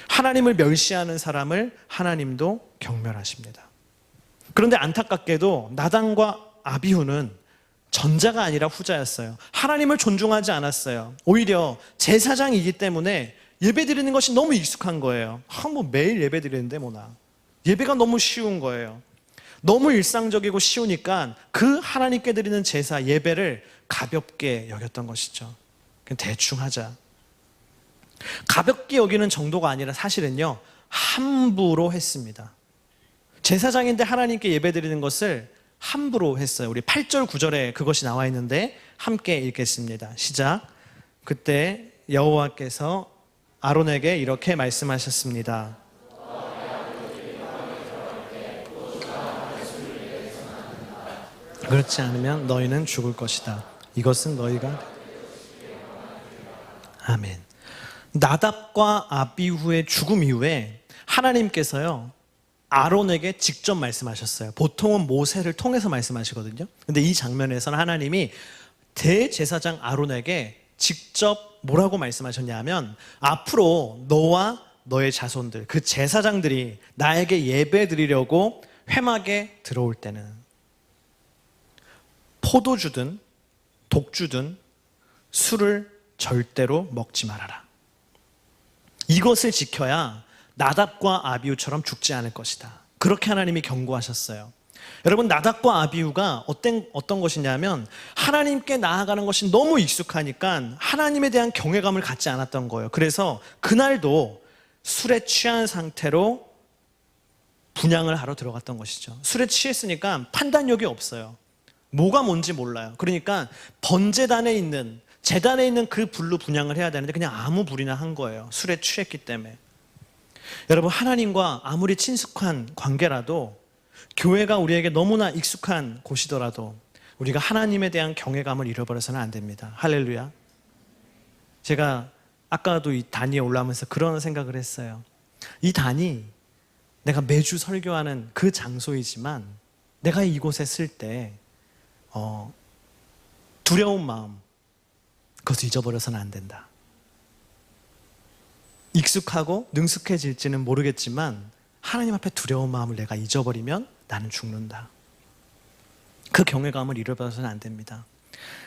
하나님을 멸시하는 사람을 하나님도 경멸하십니다. 그런데 안타깝게도 나단과 아비후는 전자가 아니라 후자였어요. 하나님을 존중하지 않았어요. 오히려 제사장이기 때문에 예배 드리는 것이 너무 익숙한 거예요. 뭐 매일 예배 드리는데 뭐나. 예배가 너무 쉬운 거예요. 너무 일상적이고 쉬우니까 그 하나님께 드리는 제사, 예배를 가볍게 여겼던 것이죠. 그냥 대충 하자. 가볍게 여기는 정도가 아니라 사실은요, 함부로 했습니다. 제사장인데 하나님께 예배 드리는 것을 함부로 했어요. 우리 8절 9절에 그것이 나와 있는데 함께 읽겠습니다. 시작. 그때 여호와께서 아론에게 이렇게 말씀하셨습니다. 그렇지 않으면 너희는 죽을 것이다. 이것은 너희가 아멘. 나답과 아비후의 죽음 이후에 하나님께서요, 아론에게 직접 말씀하셨어요. 보통은 모세를 통해서 말씀하시거든요. 근데 이 장면에서는 하나님이 대제사장 아론에게 직접 뭐라고 말씀하셨냐면, 앞으로 너와 너의 자손들, 그 제사장들이 나에게 예배 드리려고 회막에 들어올 때는 포도주든 독주든 술을 절대로 먹지 말아라. 이것을 지켜야 나답과 아비후처럼 죽지 않을 것이다. 그렇게 하나님이 경고하셨어요. 여러분, 나답과 아비후가 어떤 것이냐면, 하나님께 나아가는 것이 너무 익숙하니까 하나님에 대한 경외감을 갖지 않았던 거예요. 그래서 그날도 술에 취한 상태로 분향을 하러 들어갔던 것이죠. 술에 취했으니까 판단력이 없어요. 뭐가 뭔지 몰라요. 그러니까 번제단에 있는, 제단에 있는 그 불로 분향을 해야 되는데 그냥 아무 불이나 한 거예요. 술에 취했기 때문에. 여러분, 하나님과 아무리 친숙한 관계라도, 교회가 우리에게 너무나 익숙한 곳이더라도 우리가 하나님에 대한 경외감을 잃어버려서는 안 됩니다. 할렐루야. 제가 아까도 이 단위에 올라오면서 그런 생각을 했어요. 이 단위, 내가 매주 설교하는 그 장소이지만 내가 이곳에 쓸 때 두려운 마음, 그것을 잊어버려서는 안 된다. 익숙하고 능숙해질지는 모르겠지만 하나님 앞에 두려운 마음을 내가 잊어버리면 나는 죽는다. 그 경외감을 잃어버려서는 안 됩니다.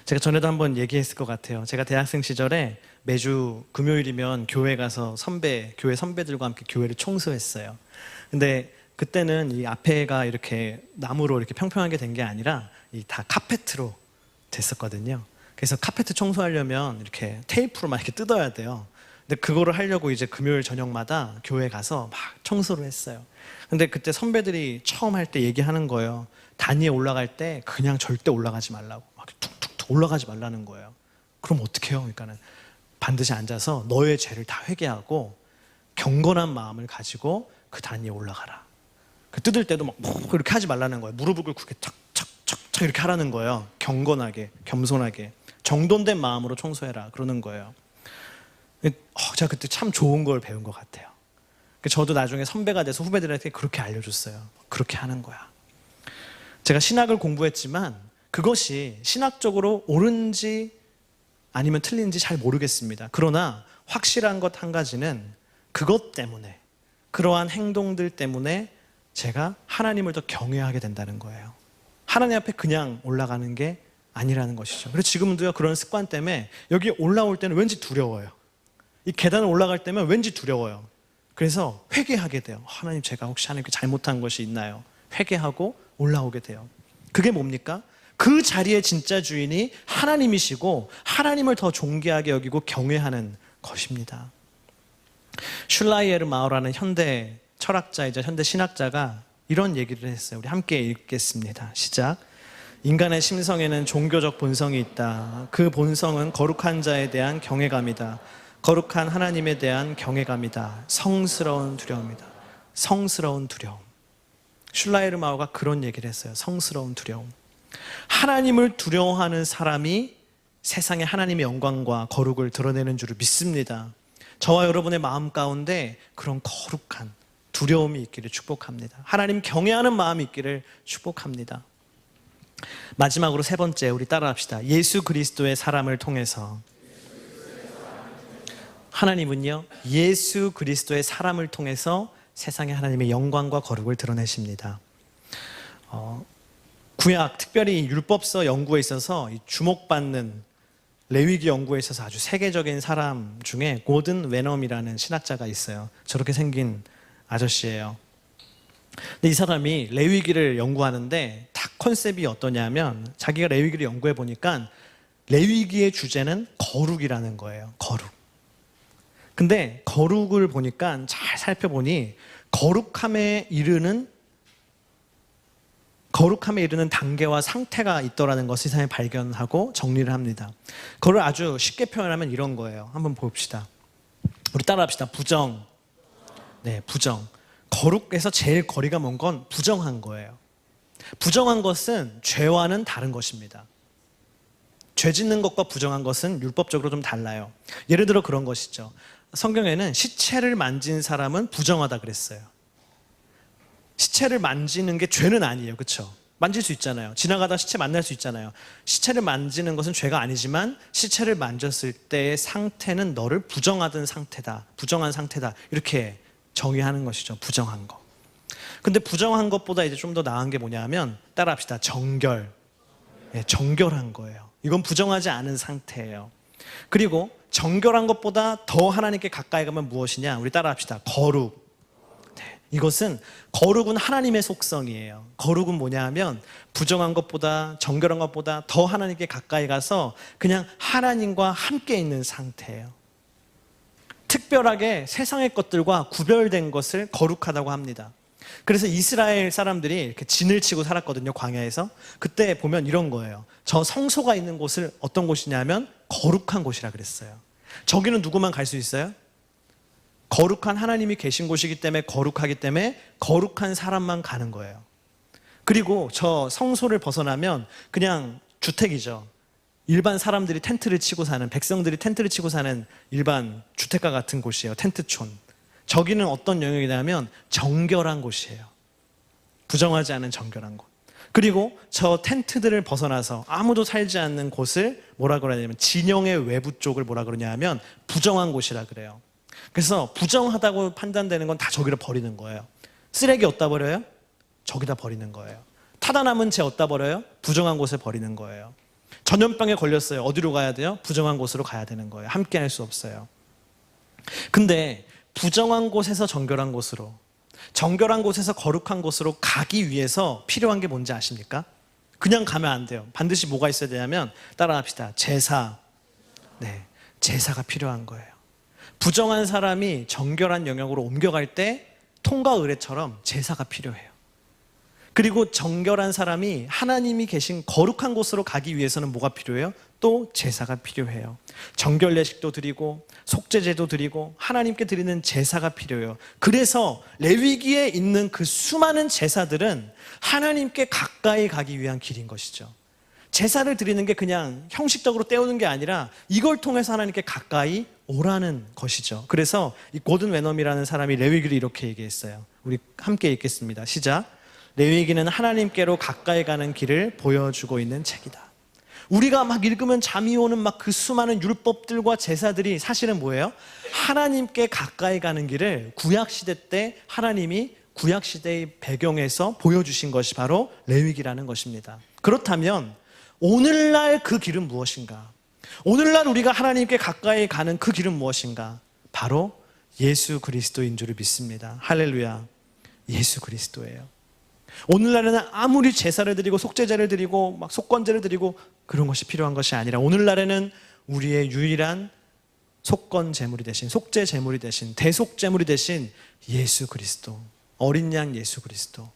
제가 전에도 한번 얘기했을 것 같아요. 제가 대학생 시절에 매주 금요일이면 교회 가서 교회 선배들과 함께 교회를 청소했어요. 근데 그때는 이 앞에가 이렇게 나무로 이렇게 평평하게 된 게 아니라 다 카페트로 됐었거든요. 그래서 카페트 청소하려면 이렇게 테이프로 막 이렇게 뜯어야 돼요. 근데 그거를 하려고 이제 금요일 저녁마다 교회 가서 막 청소를 했어요. 근데 그때 선배들이 처음 할 때 얘기하는 거예요. 단위에 올라갈 때 그냥 절대 올라가지 말라고. 막 툭툭툭 올라가지 말라는 거예요. 그럼 어떻게 해요? 그러니까는 반드시 앉아서 너의 죄를 다 회개하고 경건한 마음을 가지고 그 단위에 올라가라. 그 뜯을 때도 막 이렇게 하지 말라는 거예요. 무릎을 꿇고 척척척척 이렇게 하라는 거예요. 경건하게, 겸손하게, 정돈된 마음으로 청소해라 그러는 거예요. 제가 그때 참 좋은 걸 배운 것 같아요. 저도 나중에 선배가 돼서 후배들한테 그렇게 알려줬어요. 그렇게 하는 거야. 제가 신학을 공부했지만 그것이 신학적으로 옳은지 아니면 틀린지 잘 모르겠습니다. 그러나 확실한 것 한 가지는, 그것 때문에, 그러한 행동들 때문에 제가 하나님을 더 경외하게 된다는 거예요. 하나님 앞에 그냥 올라가는 게 아니라는 것이죠. 그래서 지금도요, 그런 습관 때문에 여기 올라올 때는 왠지 두려워요. 이 계단을 올라갈 때면 왠지 두려워요. 그래서 회개하게 돼요. 하나님, 제가 혹시 하나님께 잘못한 것이 있나요? 회개하고 올라오게 돼요. 그게 뭡니까? 그 자리의 진짜 주인이 하나님이시고 하나님을 더 존귀하게 여기고 경외하는 것입니다. 슐라이에르 마오라는 현대 철학자이자 현대 신학자가 이런 얘기를 했어요. 우리 함께 읽겠습니다. 시작. 인간의 심성에는 종교적 본성이 있다. 그 본성은 거룩한 자에 대한 경외감이다. 거룩한 하나님에 대한 경외감이다. 성스러운 두려움이다. 성스러운 두려움. 슐라이에르 마오가 그런 얘기를 했어요. 성스러운 두려움. 하나님을 두려워하는 사람이 세상에 하나님의 영광과 거룩을 드러내는 줄을 믿습니다. 저와 여러분의 마음 가운데 그런 거룩한 두려움이 있기를 축복합니다. 하나님 경외하는 마음이 있기를 축복합니다. 마지막으로 세 번째, 우리 따라합시다. 예수 그리스도의 사람을 통해서. 하나님은요, 예수 그리스도의 사람을 통해서 세상에 하나님의 영광과 거룩을 드러내십니다. 구약, 특별히 율법서 연구에 있어서 주목받는 레위기 연구에 있어서 아주 세계적인 사람 중에 고든 웨넘이라는 신학자가 있어요. 저렇게 생긴 아저씨예요. 근데 이 사람이 레위기를 연구하는데 딱 컨셉이 어떠냐면 자기가 레위기를 연구해 보니까 레위기의 주제는 거룩이라는 거예요. 거룩. 근데 거룩을 보니까 잘 살펴보니 거룩함에 이르는 단계와 상태가 있더라는 것을 이 사람이 발견하고 정리를 합니다. 그걸 아주 쉽게 표현하면 이런 거예요. 한번 봅시다. 우리 따라합시다. 부정. 네, 부정. 거룩에서 제일 거리가 먼 건 부정한 거예요. 부정한 것은 죄와는 다른 것입니다. 죄 짓는 것과 부정한 것은 율법적으로 좀 달라요. 예를 들어 그런 것이죠. 성경에는 시체를 만진 사람은 부정하다 그랬어요. 시체를 만지는 게 죄는 아니에요. 그렇죠? 만질 수 있잖아요. 지나가다 시체 만날 수 있잖아요. 시체를 만지는 것은 죄가 아니지만 시체를 만졌을 때의 상태는 너를 부정하던 상태다. 부정한 상태다. 이렇게 정의하는 것이죠. 부정한 거. 근데 부정한 것보다 이제 좀 더 나은 게 뭐냐면 따라합시다. 정결. 네, 정결한 거예요. 이건 부정하지 않은 상태예요. 그리고 정결한 것보다 더 하나님께 가까이 가면 무엇이냐? 우리 따라합시다. 거룩. 네, 이것은 거룩은 하나님의 속성이에요. 거룩은 뭐냐 하면 부정한 것보다 정결한 것보다 더 하나님께 가까이 가서 그냥 하나님과 함께 있는 상태예요. 특별하게 세상의 것들과 구별된 것을 거룩하다고 합니다. 그래서 이스라엘 사람들이 이렇게 진을 치고 살았거든요. 광야에서. 그때 보면 이런 거예요. 저 성소가 있는 곳을 어떤 곳이냐면 거룩한 곳이라 그랬어요. 저기는 누구만 갈 수 있어요? 거룩한 하나님이 계신 곳이기 때문에 거룩하기 때문에 거룩한 사람만 가는 거예요. 그리고 저 성소를 벗어나면 그냥 주택이죠. 일반 사람들이 텐트를 치고 사는, 백성들이 텐트를 치고 사는 일반 주택가 같은 곳이에요. 텐트촌. 저기는 어떤 영역이냐면 정결한 곳이에요. 부정하지 않은 정결한 곳. 그리고 저 텐트들을 벗어나서 아무도 살지 않는 곳을 뭐라 그러냐면 진영의 외부 쪽을 뭐라 그러냐 하면 부정한 곳이라 그래요. 그래서 부정하다고 판단되는 건 다 저기로 버리는 거예요. 쓰레기 어디다 버려요? 저기다 버리는 거예요. 타다 남은 채 어디다 버려요? 부정한 곳에 버리는 거예요. 전염병에 걸렸어요. 어디로 가야 돼요? 부정한 곳으로 가야 되는 거예요. 함께 할 수 없어요. 근데 부정한 곳에서 정결한 곳으로, 정결한 곳에서 거룩한 곳으로 가기 위해서 필요한 게 뭔지 아십니까? 그냥 가면 안 돼요. 반드시 뭐가 있어야 되냐면 따라합시다. 제사. 네, 제사가 필요한 거예요. 부정한 사람이 정결한 영역으로 옮겨갈 때 통과 의례처럼 제사가 필요해요. 그리고 정결한 사람이 하나님이 계신 거룩한 곳으로 가기 위해서는 뭐가 필요해요? 또 제사가 필요해요. 정결 예식도 드리고 속죄제도 드리고 하나님께 드리는 제사가 필요해요. 그래서 레위기에 있는 그 수많은 제사들은 하나님께 가까이 가기 위한 길인 것이죠. 제사를 드리는 게 그냥 형식적으로 때우는 게 아니라 이걸 통해서 하나님께 가까이 오라는 것이죠. 그래서 이 고든 웨넘이라는 사람이 레위기를 이렇게 얘기했어요. 우리 함께 읽겠습니다. 시작. 레위기는 하나님께로 가까이 가는 길을 보여주고 있는 책이다. 우리가 막 읽으면 잠이 오는 막 그 수많은 율법들과 제사들이 사실은 뭐예요? 하나님께 가까이 가는 길을 구약시대 때 하나님이 구약시대의 배경에서 보여주신 것이 바로 레위기라는 것입니다. 그렇다면 오늘날 그 길은 무엇인가? 오늘날 우리가 하나님께 가까이 가는 그 길은 무엇인가? 바로 예수 그리스도인 줄을 믿습니다. 할렐루야. 예수 그리스도예요. 오늘날에는 아무리 제사를 드리고 속죄제를 드리고 막 속건제를 드리고 그런 것이 필요한 것이 아니라 오늘날에는 우리의 유일한 속건 제물이 되신, 속죄 제물이 되신, 대속 제물이 되신 예수 그리스도, 어린 양 예수 그리스도,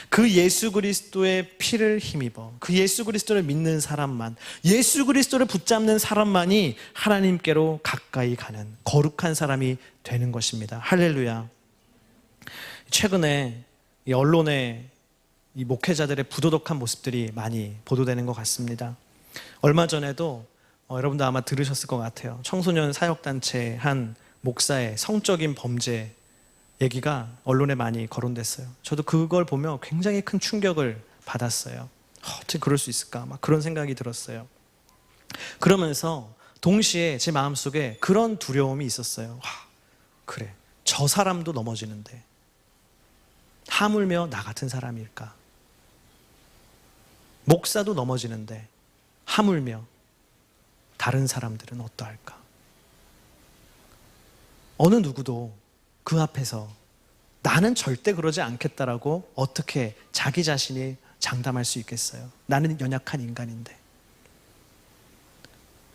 그 예수 그리스도의 피를 힘입어 그 예수 그리스도를 믿는 사람만, 예수 그리스도를 붙잡는 사람만이 하나님께로 가까이 가는 거룩한 사람이 되는 것입니다. 할렐루야. 최근에 이 언론에 이 목회자들의 부도덕한 모습들이 많이 보도되는 것 같습니다. 얼마 전에도 여러분도 아마 들으셨을 것 같아요. 청소년 사역단체 한 목사의 성적인 범죄 얘기가 언론에 많이 거론됐어요. 저도 그걸 보며 굉장히 큰 충격을 받았어요. 어떻게 그럴 수 있을까? 막 그런 생각이 들었어요. 그러면서 동시에 제 마음속에 그런 두려움이 있었어요. 그래, 저 사람도 넘어지는데 하물며 나 같은 사람일까? 목사도 넘어지는데 하물며 다른 사람들은 어떠할까? 어느 누구도 그 앞에서 나는 절대 그러지 않겠다라고 어떻게 자기 자신이 장담할 수 있겠어요? 나는 연약한 인간인데.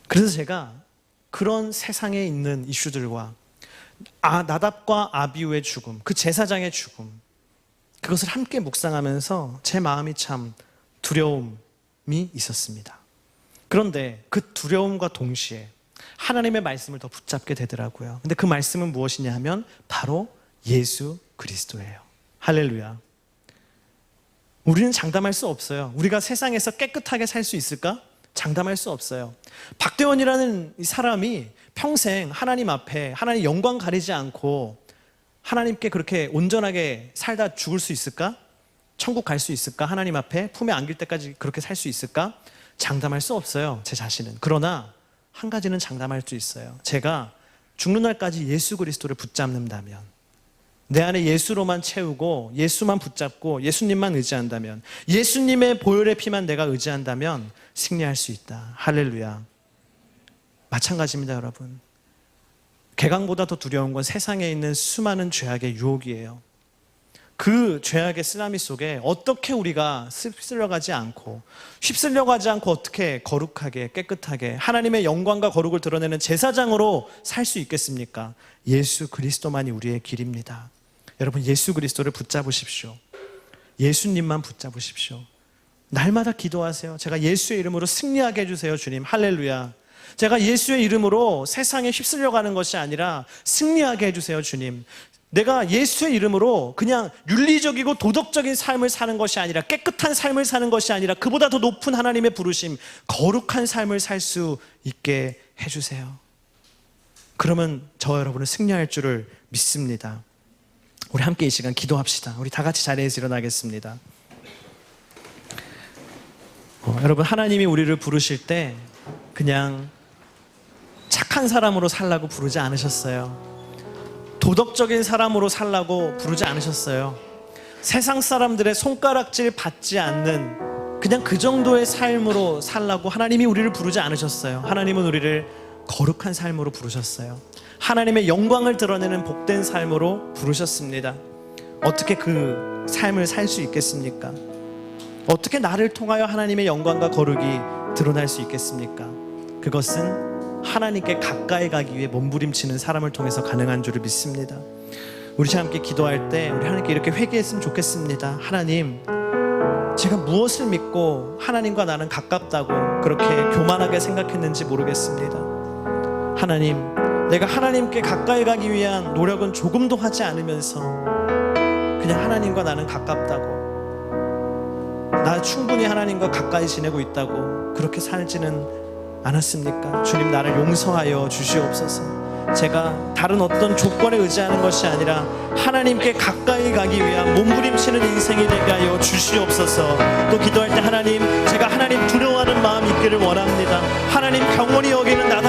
그래서 제가 그런 세상에 있는 이슈들과 나답과 아비후의 죽음, 그 제사장의 죽음, 그것을 함께 묵상하면서 제 마음이 참 두려움이 있었습니다. 그런데 그 두려움과 동시에 하나님의 말씀을 더 붙잡게 되더라고요. 근데 그 말씀은 무엇이냐 하면 바로 예수 그리스도예요. 할렐루야. 우리는 장담할 수 없어요. 우리가 세상에서 깨끗하게 살 수 있을까? 장담할 수 없어요. 박대원이라는 이 사람이 평생 하나님 앞에 하나님 영광 가리지 않고 하나님께 그렇게 온전하게 살다 죽을 수 있을까? 천국 갈 수 있을까? 하나님 앞에 품에 안길 때까지 그렇게 살 수 있을까? 장담할 수 없어요, 제 자신은. 그러나 한 가지는 장담할 수 있어요. 제가 죽는 날까지 예수 그리스도를 붙잡는다면, 내 안에 예수로만 채우고 예수만 붙잡고 예수님만 의지한다면, 예수님의 보혈의 피만 내가 의지한다면 승리할 수 있다. 할렐루야. 마찬가지입니다, 여러분. 개강보다 더 두려운 건 세상에 있는 수많은 죄악의 유혹이에요. 그 죄악의 쓰나미 속에 어떻게 우리가 휩쓸려가지 않고 어떻게 거룩하게 깨끗하게 하나님의 영광과 거룩을 드러내는 제사장으로 살 수 있겠습니까? 예수 그리스도만이 우리의 길입니다. 여러분, 예수 그리스도를 붙잡으십시오. 예수님만 붙잡으십시오. 날마다 기도하세요. 제가 예수의 이름으로 승리하게 해주세요, 주님. 할렐루야. 제가 예수의 이름으로 세상에 휩쓸려가는 것이 아니라 승리하게 해주세요, 주님. 내가 예수의 이름으로 그냥 윤리적이고 도덕적인 삶을 사는 것이 아니라, 깨끗한 삶을 사는 것이 아니라, 그보다 더 높은 하나님의 부르심, 거룩한 삶을 살 수 있게 해주세요. 그러면 저와 여러분은 승리할 줄을 믿습니다. 우리 함께 이 시간 기도합시다. 우리 다 같이 자리에서 일어나겠습니다. 여러분, 하나님이 우리를 부르실 때 그냥 착한 사람으로 살라고 부르지 않으셨어요. 도덕적인 사람으로 살라고 부르지 않으셨어요. 세상 사람들의 손가락질 받지 않는 그냥 그 정도의 삶으로 살라고 하나님이 우리를 부르지 않으셨어요. 하나님은 우리를 거룩한 삶으로 부르셨어요. 하나님의 영광을 드러내는 복된 삶으로 부르셨습니다. 어떻게 그 삶을 살 수 있겠습니까? 어떻게 나를 통하여 하나님의 영광과 거룩이 드러날 수 있겠습니까? 그것은 하나님께 가까이 가기 위해 몸부림치는 사람을 통해서 가능한 줄을 믿습니다. 우리 함께 기도할 때 우리 하나님께 이렇게 회개했으면 좋겠습니다. 하나님, 제가 무엇을 믿고 하나님과 나는 가깝다고 그렇게 교만하게 생각했는지 모르겠습니다. 하나님, 내가 하나님께 가까이 가기 위한 노력은 조금도 하지 않으면서 그냥 하나님과 나는 가깝다고, 나 충분히 하나님과 가까이 지내고 있다고 그렇게 살지는 않았습니까? 주님, 나를 용서하여 주시옵소서. 제가 다른 어떤 조건에 의지하는 것이 아니라 하나님께 가까이 가기 위한 몸부림치는 인생이 되게 하여 주시옵소서. 또 기도할 때 하나님, 제가 하나님 두려워하는 마음이 있기를 원합니다. 하나님, 경건히 여기는 나도